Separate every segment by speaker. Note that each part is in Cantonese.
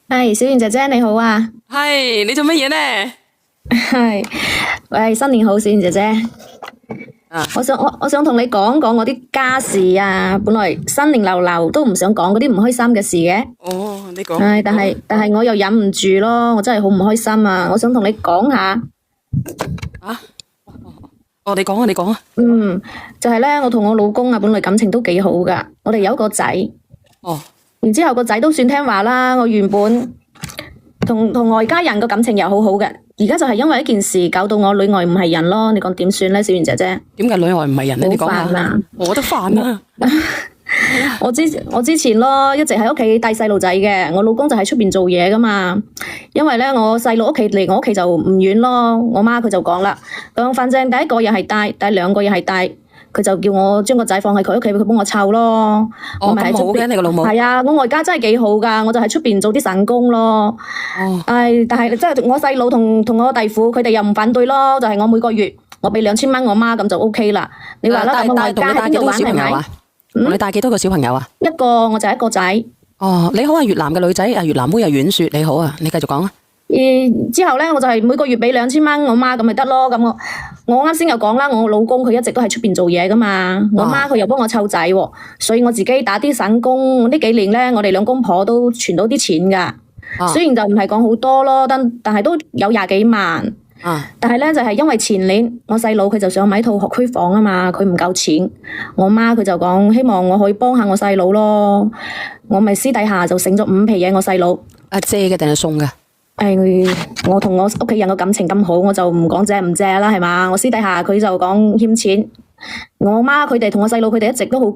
Speaker 1: 係小圓姐姐你好啊。
Speaker 2: 係你做乜嘢呢？
Speaker 1: 係，喂，新年好，小圓姐姐。
Speaker 2: 啊，
Speaker 1: 我想同你講講我啲家事啊，本來新年流流都唔想講嗰啲唔開心嘅事嘅。
Speaker 2: 哦，你講。
Speaker 1: 唉，但係我又忍唔住咯，我真係好唔開心啊！我想同你講下。
Speaker 2: 啊？哦，你講啊，你講啊。
Speaker 1: 就係咧，我同我老公啊，本來感情都幾好噶，我哋有一個仔。
Speaker 2: 哦。
Speaker 1: 然之後個仔都算聽話啦，我原本同外家人個感情又好好嘅，而家就係因為一件事搞到我裏外唔係人咯。你講點算咧，小圓姐姐？
Speaker 2: 點解裏外唔係人咧？你講
Speaker 1: 好煩啊
Speaker 2: 下。我覺得煩啊。
Speaker 1: 我之前咯，一直喺屋企帶細路仔嘅，我老公就喺出邊做嘢噶嘛。因為咧，我細路屋企離我屋企就唔遠咯。我媽佢就講啦，反正第一個又係帶，第兩個又係帶，佢就叫我將個仔放喺佢屋企，佢幫我湊咯。
Speaker 2: 哦，咁好嘅，你個老母。
Speaker 1: 係啊，我外家真係幾好噶，我就喺出邊做啲散工咯。
Speaker 2: 哦。
Speaker 1: 但係即係我細佬同我弟婦佢哋又唔反對咯，就係我每個月我俾2000蚊我媽咁就 OK 啦。你話啦，我外家喺邊度玩係咪？
Speaker 2: 同你帶幾多個小朋友啊？
Speaker 1: 一個，我就一個仔。
Speaker 2: 哦，你好啊，越南嘅女仔啊，越南妹啊，婉雪，你好啊，你繼續講啊。
Speaker 1: 之後咧，我就係每個月俾2000蚊我媽咁咪得咯。咁我啱先又講啦，我老公佢一直都喺出邊做嘢噶嘛，我媽佢又幫我湊仔喎，所以我自己打啲散工。呢幾年咧，我哋兩公婆都存到啲錢噶，雖然就唔係講好多咯，但係都有20幾萬。但係咧就係因為前年我細佬佢就想買套學區房啊嘛，佢唔夠錢，我媽佢就講希望我可以幫下我細佬咯，我咪私底下就醒咗5皮嘢我細佬。
Speaker 2: 借嘅定係送嘅？
Speaker 1: 我同我屋企人嘅感情咁好，我就唔講借唔借啦，係嘛？我私底下佢就講欠錢，我媽佢哋同我細佬佢哋一直都好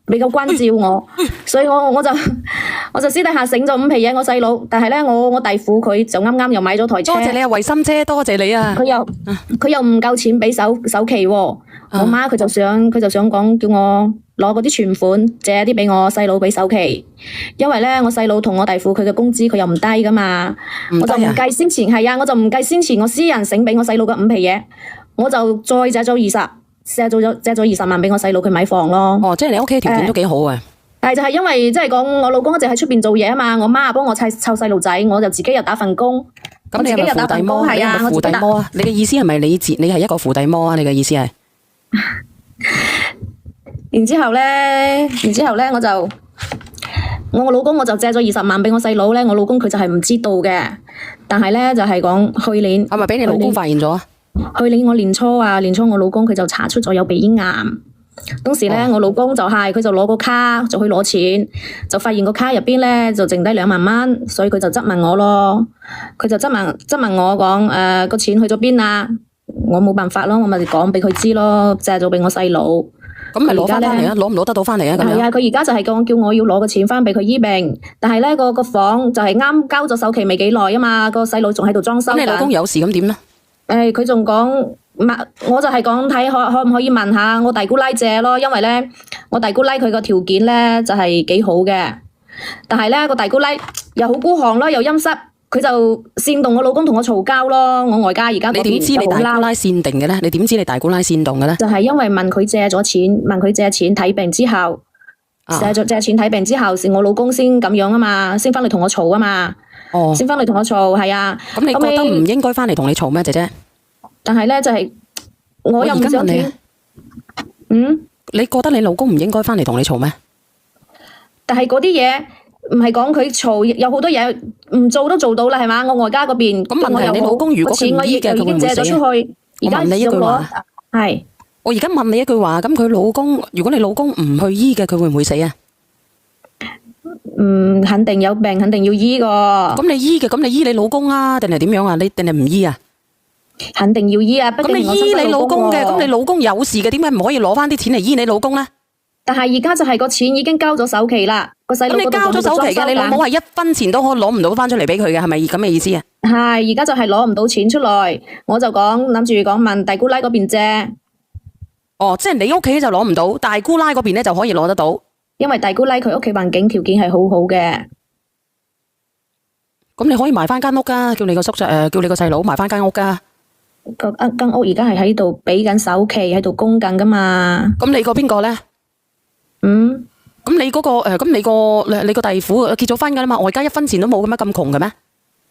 Speaker 1: 比較關照我，所以我就私底下醒咗5皮嘢我細佬，但係咧我弟婦佢就啱啱又買咗台車。
Speaker 2: 多謝你啊，慧心姐，多謝你啊。
Speaker 1: 佢又唔夠錢俾首期喎，我媽佢就想講叫我攞嗰啲存款借啲俾我細佬俾首期，因為咧我細佬同我弟婦佢嘅工資佢又唔低噶嘛，我就唔計先前係啊，我就唔計先前我私人醒俾我細佬嘅5皮嘢，我就再借咗20萬俾我細佬佢買房咯。
Speaker 2: 哦，即係你屋企條件都幾好啊。
Speaker 1: 但係就係因為即係講我老公一直喺出邊做嘢啊嘛，我媽幫我湊細路仔，我就自己又打份工。
Speaker 2: 咁你係咪扶弟魔？係啊，扶弟魔啊？你嘅意思係咪你係一個扶弟魔啊？你嘅意思係？
Speaker 1: 然之後咧，我老公我就借咗20萬俾我細佬咧，我老公佢就係唔知道嘅，但係咧就係講去年
Speaker 2: 係咪俾你老公發現咗啊？
Speaker 1: 去年我年初我老公佢就查出咗有鼻咽癌，當時咧我老公就佢就攞個卡就去攞錢，就發現個卡入邊咧就剩低2萬蚊，所以佢就質問我咯，佢就質問我講個錢去咗邊啊？我冇辦法咯，我咪講俾佢知咯，借咗俾我細佬。
Speaker 2: 咁咪攞翻嚟啊？攞唔攞得到翻嚟啊？
Speaker 1: 係啊，佢而家就係講叫我要攞個錢翻俾佢醫病，但係咧個房就係啱交咗首期未幾耐啊嘛，個細佬仲喺度裝修。
Speaker 2: 咁你老公有事咁點咧？
Speaker 1: 佢仲講我就係講睇可唔可以問下我弟姑奶借咯，因為咧我弟姑奶佢個條件咧就係幾好嘅，但係咧個弟姑奶又好孤寒咯，又陰濕。佢就煽動我老公同我嘈交咯，我外家而家嗰邊就好嬲。你點知你大姑奶
Speaker 2: 煽定嘅咧？你點知你大姑奶煽動嘅咧？
Speaker 1: 就係因為問佢借錢睇病之後，借錢睇病之後，是我老公先咁樣啊嘛，先翻嚟同我嘈啊嘛。哦，先翻嚟同我嘈，係啊。
Speaker 2: 咁你覺得唔應該翻嚟同你嘈咩，姐姐？
Speaker 1: 但係咧就係我又唔想斷。
Speaker 2: 你覺得你老公唔應該翻嚟同你嘈咩？
Speaker 1: 但係嗰啲嘢。唔係講佢嘈，有好多嘢唔做都做到啦，係嘛？我外家嗰邊，
Speaker 2: 咁問題你老公如果佢唔醫嘅，佢會唔會死啊？我問你一句話，
Speaker 1: 係
Speaker 2: 我而家問你一句話，咁佢老公，如果你老公唔去醫嘅，佢會唔會死啊？
Speaker 1: 肯定有病，肯定要醫個。
Speaker 2: 咁你醫嘅，咁你醫你老公啊，定係點樣啊？你定係唔醫啊？
Speaker 1: 肯定要醫啊！
Speaker 2: 咁你醫你老公嘅，咁你老公有事嘅，點解唔可以攞翻啲錢嚟醫你老公咧？但
Speaker 1: 係而家就係個錢已經交咗首期啦，個細佬嗰度仲喺度裝修緊。咁你交咗首期嘅，
Speaker 2: 你老母係1分錢都攞唔到翻出嚟俾佢嘅，係咪咁嘅意思啊？
Speaker 1: 係，而家就係攞唔到錢出來，我就諗住問弟姑奶嗰邊借。
Speaker 2: 哦，即係你屋企就攞唔到，大姑奶嗰邊咧就可以攞得到。
Speaker 1: 因為大姑奶佢屋企環境條件係好好嘅。
Speaker 2: 咁你可以賣翻間屋噶，叫你個細佬賣翻間屋噶。
Speaker 1: 間屋而家係喺度俾緊首期，喺度供緊噶嘛。
Speaker 2: 咁你嗰邊個咧？咁你嗰個咁你個弟婦結咗婚噶啦嘛，外家一分錢都冇嘅咩？咁窮嘅咩？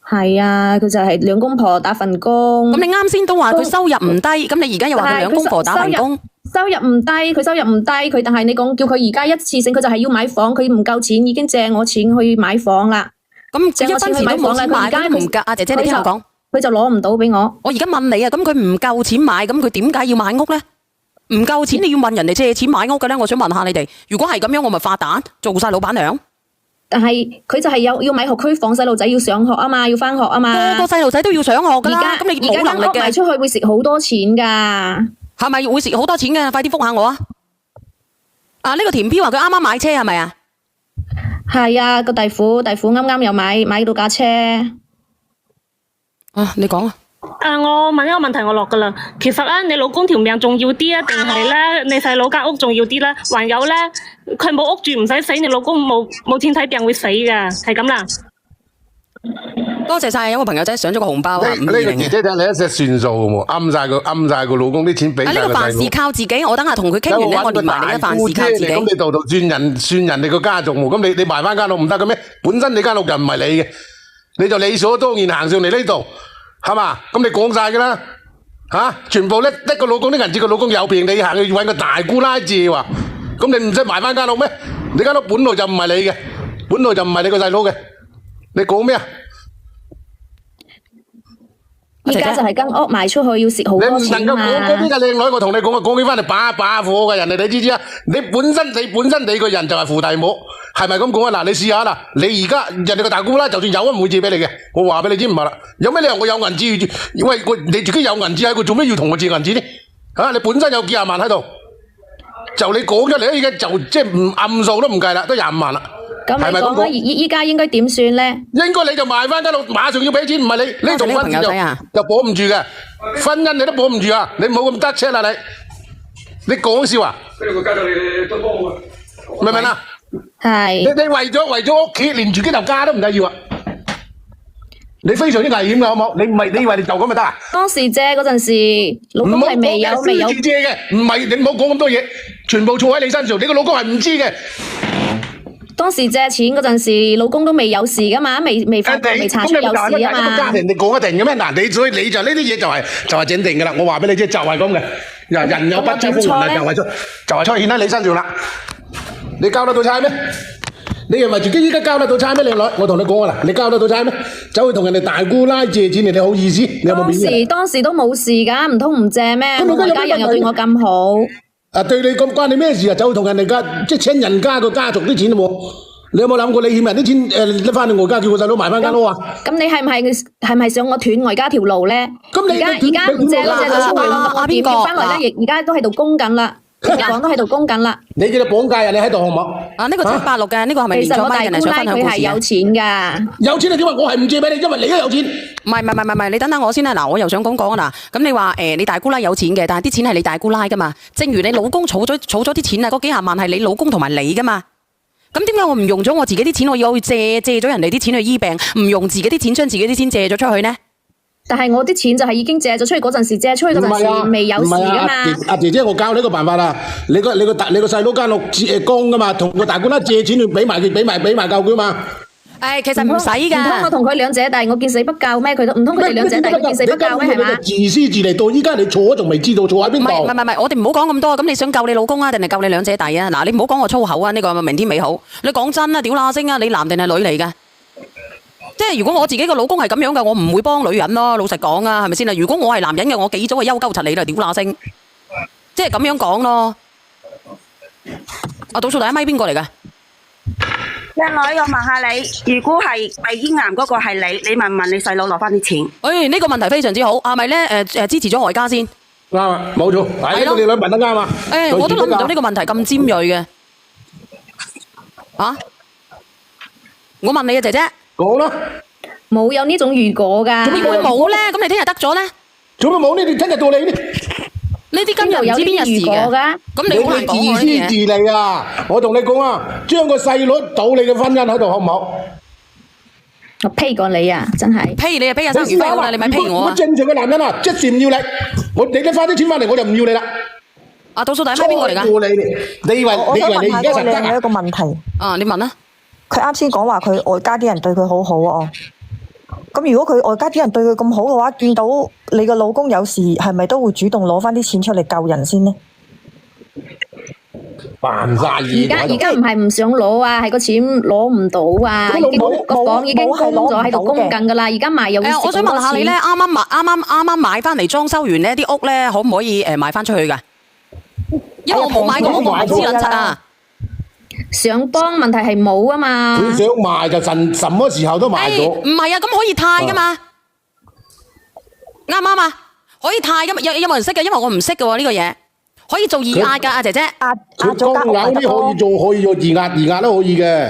Speaker 1: 係啊，佢就係兩公婆打份工。
Speaker 2: 咁你啱先都話佢收入唔低，咁你而家又話佢兩公婆打份工，
Speaker 1: 收入唔低，佢收入唔低，佢但係你講叫佢而家一次性，佢就係要買房，佢唔夠錢，已經借我錢去買房啦。
Speaker 2: 咁一分錢都冇錢買，咁唔夠啊！姐姐你聽我講，
Speaker 1: 佢就攞唔到俾我。
Speaker 2: 我而家問你啊，咁佢唔夠錢買，咁佢點解要買屋咧？唔夠錢你要問人哋借錢買屋嘅咧？我想問下你哋，如果係咁樣，我咪發達做晒老闆娘。
Speaker 1: 但係佢就係要買學區房，細路仔要上學啊嘛，要翻學啊嘛。
Speaker 2: 個細路仔都要上學噶啦，咁你冇能力嘅。
Speaker 1: 賣出去會蝕好多錢噶。
Speaker 2: 係咪會蝕好多錢嘅？快啲覆下我啊！啊，呢個田飄話佢啱啱買車係咪啊？
Speaker 1: 係啊，個弟婦啱啱又買到架車。
Speaker 2: 啊，你講啊！
Speaker 3: 我問一個問題，我落噶啦。其實咧，你老公條命重要啲啊，定係咧你細佬間屋重要啲咧？還有咧，佢冇屋住唔使死，你老公冇錢睇病會死噶，係咁啦。
Speaker 2: 多謝晒，有個朋友仔上咗個紅包啊！
Speaker 4: 呢個姐姐睇你一隻算數喎，暗晒個老公啲錢俾晒個細佬。
Speaker 2: 呢個凡事靠自己，我等下同佢傾完咧，我連埋你嘅凡事靠自己。
Speaker 4: 咁你度算人哋個家族喎，咁你賣翻間屋唔得嘅咩？本身你間屋就唔係你嘅，你就理所當然行上嚟呢度。係嘛？咁你講晒噶啦，全部一個老公啲銀紙，個老公有病，你行去揾個大姑奶借喎，咁你唔使埋翻間屋咩？你間屋本來就唔係你嘅，本來就唔係你個細佬嘅，你講咩啊？
Speaker 1: 而家就係間屋賣出去要蝕好多錢嘛。你唔能夠講嗰啲嘅靚女，我同你講，講起翻嚟把火嘅人哋，你知唔知啊？你本身你個人就係扶弟母，係咪咁講啊？嗱，你試下啦，你而家人哋個大姑啦，就算有都唔會借俾你嘅。我話俾你知唔係啦，有咩理由我有銀紙？喂，你自己有銀紙喺度，做咩要同我借銀紙呢？你本身有幾廿萬喺度，就你講出嚟咧，而家就即係唔暗數都唔計啦，都25萬啦。咁你講啦，依家應該點算咧？應
Speaker 4: 該你就賣翻間屋，馬上要俾錢，唔係你同婚就保唔住嘅，婚姻你都保唔住啊！你唔好咁得戚啦你講笑啊？跟住個家族你都幫我，明唔明啊？
Speaker 1: 係。
Speaker 4: 你為咗屋企，連自己頭家都唔緊要啊！你非常之危險噶，好冇？你以為你就咁咪得啊？
Speaker 1: 當時借嗰陣時，老公係未有
Speaker 4: 借嘅，唔係你唔好講咁多嘢，全部錯喺你身上，你個老公係唔知嘅。
Speaker 1: 當時借錢嗰陣時，老公都未有事噶嘛，未發覺未查出有事啊嘛。
Speaker 4: 家庭你講得定嘅咩？嗱，所以你就呢啲嘢就係整定噶啦。我話俾你知，就係咁嘅。人有不測風雲啊，就係出現喺你身上啦。你交得到差咩？你認為自己依家交得到差咩？靚女，我同你講啊嗱，你交得到差咩？走去同人哋大姑奶借錢，你好意思？你有冇面嘅？
Speaker 1: 當時都冇事噶，唔通唔借咩？我家人又對我咁好。
Speaker 4: 對你咁關你咩事啊？走去同人哋家即係請人家個家族啲錢喎。你有冇諗過你欠人啲錢拎翻去外家叫個細佬埋翻間屋啊？
Speaker 1: 咁你係唔係想我斷外家條路咧？
Speaker 4: 咁你
Speaker 1: 而家唔借嗰隻就出去啦，我點叫翻嚟咧？而家都喺度供緊啦，講都喺度供緊啦。你叫你綁架人，你喺度好唔好？
Speaker 2: 呢個786嘅，呢個係咪連咗班人嚟想分享故事？
Speaker 1: 佢係有錢噶，
Speaker 4: 有錢你點話？我係唔借俾你，因為你都有錢。
Speaker 2: 唔係，你等等我先啦。嗱，我又想講啊嗱，咁你話你大姑奶有錢嘅，但係啲錢係你大姑奶噶嘛？正如你老公儲咗啲錢啊，嗰幾廿萬係你老公同埋你噶嘛？咁點解我唔用咗我自己啲錢，我要去借咗人哋啲錢去醫病，唔用自己啲錢將自己啲錢借咗出去呢？
Speaker 1: 但係我啲錢就係已經借咗出去嗰陣時，借出去嗰陣時未有事噶嘛。
Speaker 4: 阿姐姐，我教你一個辦法啦，你個細佬間屋供噶嘛，同個大姑奶借錢去俾埋夠佢嘛。
Speaker 2: 其實唔使噶。
Speaker 1: 唔通我同佢兩姐弟，我見死不救咩？唔通佢哋兩姐弟見死不救咩？係嘛？
Speaker 4: 自私自利到依家你錯仲未知道錯喺邊度？
Speaker 2: 唔係，我哋唔好講咁多。咁你想救你老公啊，定係救你兩姐弟啊？嗱，你唔好講我粗口啊，呢個明天美好。你講真啦，屌乸聲啊，你男定係女嚟噶？即係如果我自己個老公係咁樣嘅，我唔會幫女人咯。老實講啊，係咪先啊？如果我係男人嘅，我幾早就休鳩柒你啦，屌乸聲。即係咁樣講咯。倒數第一咪邊個嚟噶？
Speaker 5: 靚女，我問下你，如果係鼻咽癌嗰個係你問你細佬攞翻啲錢？
Speaker 2: 呢個問題非常之好，係咪咧？支持咗外家先。
Speaker 4: 啱啊，冇錯。係咯，你女問得啱啊。
Speaker 2: 我都諗唔到呢個問題咁尖銳嘅。我問你啊，姐姐。講啦。
Speaker 1: 冇有呢種如果噶。
Speaker 2: 做咩會冇咧？咁你聽日得咗咧？
Speaker 4: 做咩冇呢？你聽日到你呢？
Speaker 2: 呢啲今日唔知邊日事嘅，咁你好難講喎。
Speaker 4: 自私自利啊！我同你講啊，將個細女倒你嘅婚姻喺度，好唔好？
Speaker 1: 我批過你啊，真係。
Speaker 2: 批你啊，批阿生如飛啦，你咪批我啊！
Speaker 4: 正常嘅男人啊，即時唔要你，你花啲錢翻嚟，我就唔要你啦。
Speaker 2: 倒數第一批邊個嚟㗎？
Speaker 4: 過你以為
Speaker 6: 我想問下
Speaker 4: 你而家
Speaker 6: 嗰個靚女一
Speaker 4: 實得啊？
Speaker 6: 個問題，
Speaker 2: 啊，你問啦。
Speaker 6: 佢啱先講話佢外家啲人對佢好好啊，咁如果佢外家啲人對佢咁好嘅話，見到你個老公有事，係咪都會主動攞翻啲錢出嚟救人先呢？
Speaker 4: 扮晒嘢。
Speaker 1: 而家唔係唔想攞啊，係個錢攞唔到啊，已經個房已經供咗喺度供緊噶啦，而家賣又要
Speaker 2: 我想問下你咧，啱啱買翻嚟裝修完呢啲屋咧，可唔可以賣翻出去㗎？因為我冇買過，我唔知撚柒啊。
Speaker 1: 想幫問題係冇啊嘛。
Speaker 4: 佢想賣就什麼時候都賣咗。
Speaker 2: 唔係啊，咁可以貸㗎嘛？啱唔啱啊？可以貸㗎嘛？有冇人識㗎？因為我唔識㗎喎呢個嘢，可以做二押㗎，阿姐姐。
Speaker 4: 佢供樓啲可以做二押都可以嘅。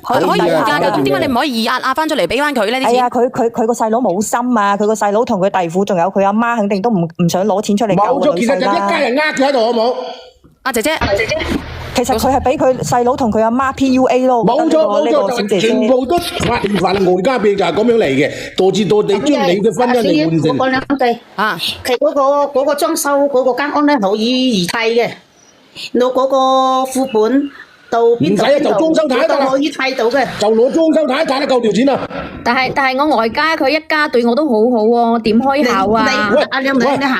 Speaker 2: 可以二押㗎，咁點解你唔可以二押翻出嚟俾翻佢咧？啲錢
Speaker 6: 係啊，佢個細佬冇心啊，佢個細佬同佢弟婦仲有佢阿媽，肯定都唔想攞錢出嚟救
Speaker 4: 冇咗，其實就一家人呃佢喺度，好冇？
Speaker 2: 阿姐姐，
Speaker 6: 其實佢係俾佢細佬同佢阿媽 PUA 咯。
Speaker 4: 冇錯，
Speaker 6: 呢個小姐姐
Speaker 4: 全部都法庭犯外家病就係咁樣嚟嘅，導致到你將你嘅婚姻嚟換成。
Speaker 7: 我講兩句
Speaker 2: 啊，
Speaker 7: 佢嗰個裝修嗰個間屋咧可以移替嘅，攞嗰個副本到邊度
Speaker 4: 唔使啊，就裝修睇得啦，
Speaker 7: 可以替到嘅。
Speaker 4: 就攞裝修睇得夠條錢啊！
Speaker 1: 但係我外家佢一家對我都好好喎，點開口啊？
Speaker 7: 你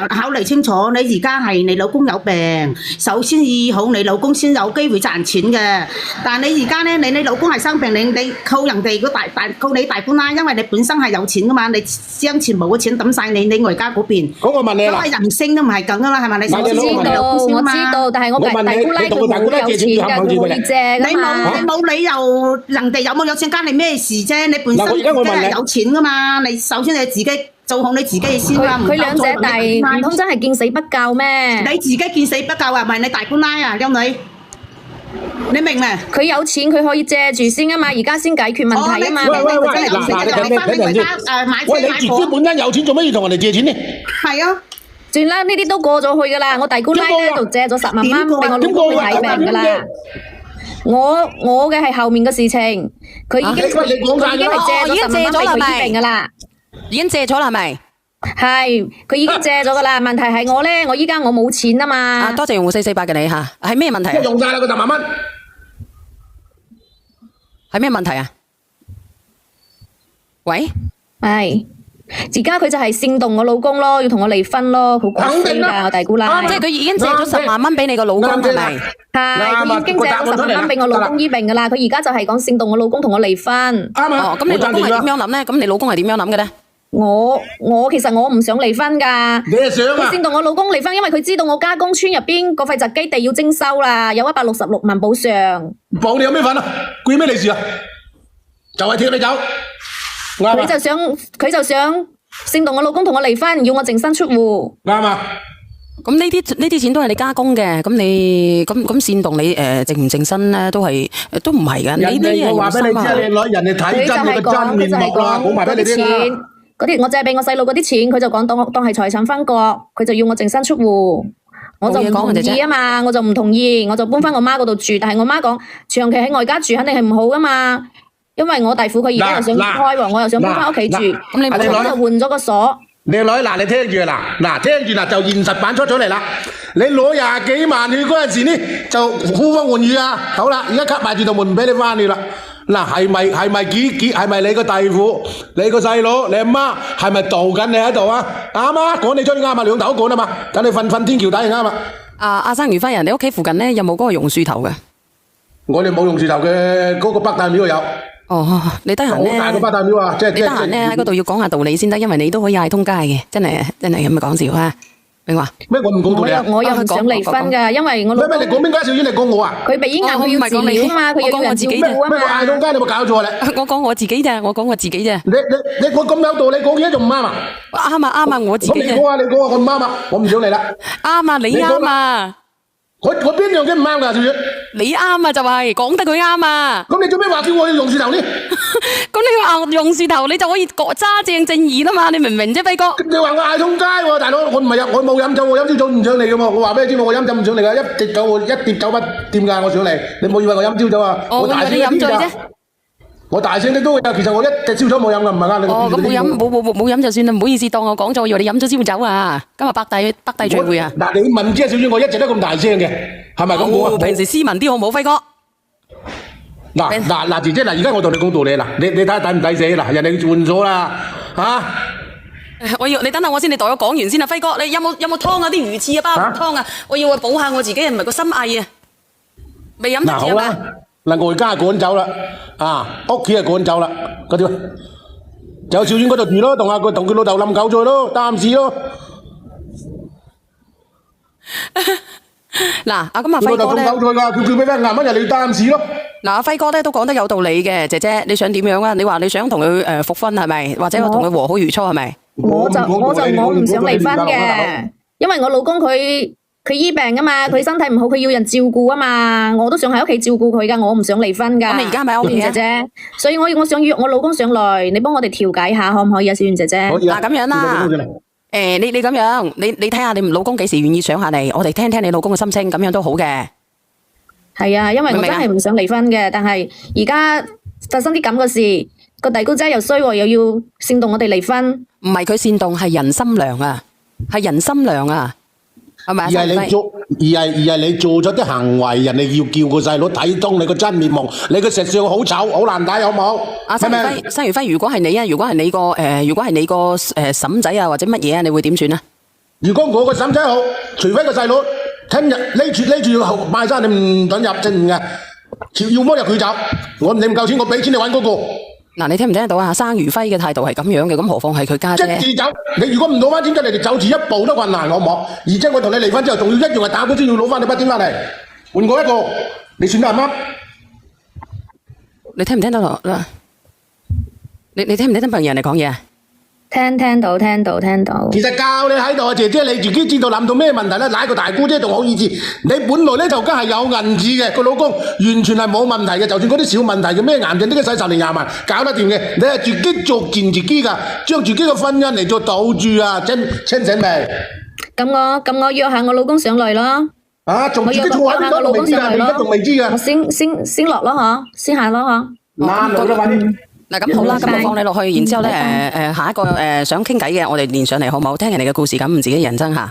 Speaker 7: 考慮清楚，你而家係你老公有病，首先醫好你老公先有機會賺錢嘅。但係你而家咧，你老公係生病，你靠人哋告你大官啦，因為你本身係有錢噶嘛，你將全部嘅錢抌晒你外家嗰邊。
Speaker 4: 咁我問你啦，
Speaker 7: 因為人性都唔係咁噶嘛，係咪？你首先
Speaker 1: 我知道，但係我大姑奶佢冇有錢㗎，佢可以借㗎嘛。
Speaker 7: 你冇理由人哋有錢關你咩事啫？你本身真係有錢噶嘛？你首先你自己做好你自己先啦。
Speaker 1: 佢兩姐弟唔通真係見死不救咩？
Speaker 7: 你自己見死不救啊？唔係你大姑奶啊，陰女，你明未？
Speaker 1: 佢有錢佢可以借住先啊嘛，而家先解決問題啊嘛。
Speaker 4: 喂，你自己本身有錢，做乜要同人哋借錢呢？
Speaker 7: 係啊，
Speaker 1: 算啦，呢啲都過咗去噶啦。我大姑奶咧就借咗10萬蚊俾我老公去睇病噶啦。我嘅係後面嘅事情，佢已經係借咗10萬蚊俾佢醫病噶啦，
Speaker 2: 已經借咗啦係咪？
Speaker 1: 係，佢已經借咗噶啦。問題係我咧，我依家我冇錢啊嘛。
Speaker 2: 多謝用戶448嘅你吓，係咩問題啊？
Speaker 4: 用晒啦個10萬蚊，
Speaker 2: 係咩問題啊？喂，
Speaker 1: 係。而家佢就係煽動我老公咯，要同我離婚咯，好鬼死㗎我大姑奶。
Speaker 2: 即係佢已經借咗10萬蚊俾你個老公係咪？
Speaker 1: 係，佢已經借咗10萬蚊俾我老公醫病㗎啦。佢而家就係講煽動我老公同我離婚。
Speaker 4: 啱啊！
Speaker 2: 咁你老公係點樣諗咧？咁你老公係點樣諗嘅咧？
Speaker 1: 我其實我唔想離婚㗎。
Speaker 4: 你係想啊？
Speaker 1: 佢煽動我老公離婚，因為佢知道我加工村入邊個廢宅基地要徵收啦，有166萬補償。
Speaker 4: 綁你有咩份啊？關咩你事啊？就係踢你走。
Speaker 1: 佢就想煽動我老公同我離婚，要我淨身出戶。
Speaker 4: 啱啊！
Speaker 2: 咁呢啲錢都係你加工嘅，咁你咁煽動你淨唔淨身咧，都唔係㗎。你呢啲係
Speaker 4: 話俾你知啊，靚女，人哋睇真你個真面目啦，講埋俾你聽啦。
Speaker 1: 嗰啲我借俾我細路嗰啲錢，佢就講當係財產分割，佢就要我淨身出戶，我就唔同意啊嘛，我就唔同意，我就搬翻我媽嗰度住。但係我媽講長期喺外家住肯定係唔好噶嘛。因為我弟婦佢而家又想開喎，我又想搬翻屋企住，咁你就換咗個鎖。
Speaker 4: 靚女，嗱你聽住啦，嗱聽住啦就現實版出咗嚟啦。你攞20幾萬去嗰陣時呢，就呼風喚雨啊！好啦，而家吸埋住道門唔俾你翻去啦。嗱係咪你個弟婦、你個細佬、你阿媽係咪妒緊你喺度啊？啱啊，講你出啱啊，兩頭講啊嘛，等你瞓天橋底啱啊。
Speaker 2: 阿生余輝人，你屋企附近咧有冇嗰個榕樹頭嘅？
Speaker 4: 我哋冇榕樹頭嘅，嗰個北大廟有。
Speaker 2: 哦，你得閒咧，
Speaker 4: 好大個北大廟啊！即係
Speaker 2: 你得閒咧喺嗰度要講下道理先得，因為你都可以嗌通街嘅，真係咁咪講笑啊！明話
Speaker 4: 咩？我唔講道理啊！
Speaker 1: 我又唔想離婚㗎，因為我老公
Speaker 4: 你講邊間小院？你講我啊？
Speaker 1: 佢鼻咽癌，佢要治療啊嘛，佢要人照顧啊嘛。
Speaker 4: 咩嗌通街？你有冇搞錯咧？
Speaker 2: 我講我自己啫，我
Speaker 4: 你咁有道理講嘢仲唔啱啊？
Speaker 2: 啱啊，我自己啫。
Speaker 4: 你講啊，我唔啱啊，我唔想嚟啦。
Speaker 2: 啱啊，你啱啊。
Speaker 4: 我邊樣嘢唔啱㗎，小姐？
Speaker 2: 你啱啊，就係講得佢啱啊。
Speaker 4: 咁你做咩話叫我去榕樹頭呢？
Speaker 2: 咁你話榕樹頭，你就可以揸正正義啦嘛，你明唔明啫，輝哥？
Speaker 4: 你話我嗌通街喎，大佬，我冇飲酒，我飲朝早唔上嚟㗎嘛。我話俾你知，我飲酒唔上嚟㗎，一碟酒不掂㗎，我上嚟。你冇以為我飲朝早啊？
Speaker 2: 我以為你飲醉啫。
Speaker 4: 我大聲啲都會有，其實我一隻燒酒冇飲噶，唔係啱你。
Speaker 2: 哦，咁冇飲就算啦，唔好意思，當我講咗，我以為你飲咗燒酒啊。今日北帝聚會啊。
Speaker 4: 嗱，你問知啊，小豬，我一直都咁大聲嘅，係咪咁講啊？
Speaker 2: 平時斯文啲好冇，輝哥。
Speaker 4: 嗱，姐姐嗱，而家我同你講道理啦，你睇下抵唔抵死嗱？人哋換咗啦，嚇！
Speaker 2: 你等下我先，你代我講完先啊，輝哥，你有冇湯啊？啲魚翅啊，鮑魚湯啊，我要去補下我自己，唔係個心翳啊，未飲得
Speaker 4: 好
Speaker 2: 住啊。
Speaker 4: 啦，嗱外家趕走啦，屋企趕走啦，嗰啲就少遠嗰度住咯，同佢老豆冧狗菜咯，擔事咯。
Speaker 2: 嗱，咁啊輝哥咧，
Speaker 4: 老豆冧狗菜㗎，叫俾翻啱啱人哋擔事咯。
Speaker 2: 嗱，阿輝哥咧都講得有道理嘅，姐姐，你想點樣啊？你話你想同佢復婚係咪？或者同佢和好如初係咪？
Speaker 1: 我唔想離婚嘅，因為我老公佢醫病啊嘛，佢身體唔好，佢要人照顧啊嘛，我都想喺屋企照顧佢噶，我唔想離婚噶。
Speaker 2: 咁你而家咪喺屋企啊？
Speaker 1: 姐姐，所以我想約我老公上來，你幫我哋調解下可唔可以啊？小圓姐姐。
Speaker 2: 嗱咁樣啦，你咁樣，你睇下你老公幾時願意上下嚟，我哋聽聽你老公嘅心聲，咁樣都好嘅。
Speaker 1: 係啊，因為我真係唔想離婚嘅，但係而家發生啲咁嘅事，個大姑姐又衰喎，又要煽動我哋離婚。
Speaker 2: 唔係佢煽動，係人心良啊，係人心良啊，係咪啊？
Speaker 4: 而係你做咗啲行為，人哋要叫個細佬睇通你個真面目，你個石相好醜，好難睇，好冇？
Speaker 2: 阿新如輝，如果係你啊，如果係你個嬸仔啊，或者乜嘢啊，你會點算啊？
Speaker 4: 如果我個嬸仔好，除非個細佬聽日匿住賣山，你唔准入正嘅，要麼入佢走，你唔夠錢，我俾錢你揾嗰個。
Speaker 2: 嗱，你聽唔聽得到啊？生如輝嘅態度係咁樣嘅，咁何況係佢家姐？
Speaker 4: 即住走，你如果唔攞翻錢出嚟，你走住一步都困難，好唔好？而且我同你離婚之後，仲要一樣係打官司，要攞翻你筆錢翻嚟，換過一個，你算得啱唔啱？
Speaker 2: 你聽唔聽得落啦？你聽唔聽得明人嚟講嘢啊？
Speaker 1: 聽到。
Speaker 4: 其實教你喺度啊，姐姐你自己知道諗到咩問題咧？賴個大姑姐仲好意思，你本來呢頭家係有銀紙嘅，個老公完全係冇問題嘅，就算嗰啲小問題嘅咩癌症，呢個使10年20萬搞得掂嘅，你係自己作賤自己噶，將自己嘅婚姻嚟做賭注啊！清醒未？
Speaker 1: 咁我約下我老公上嚟咯。
Speaker 4: 仲自己坐喺邊度都未知啊，而家仲未知啊！
Speaker 1: 我先落咯嗬，先下咯嗬。
Speaker 4: 啱咗啦，快啲！
Speaker 2: 嗱咁好啦，咁我放你落去，然之後咧，下一個想傾偈嘅，我哋連上嚟好唔好？聽人哋嘅故事咁，唔自己人生下。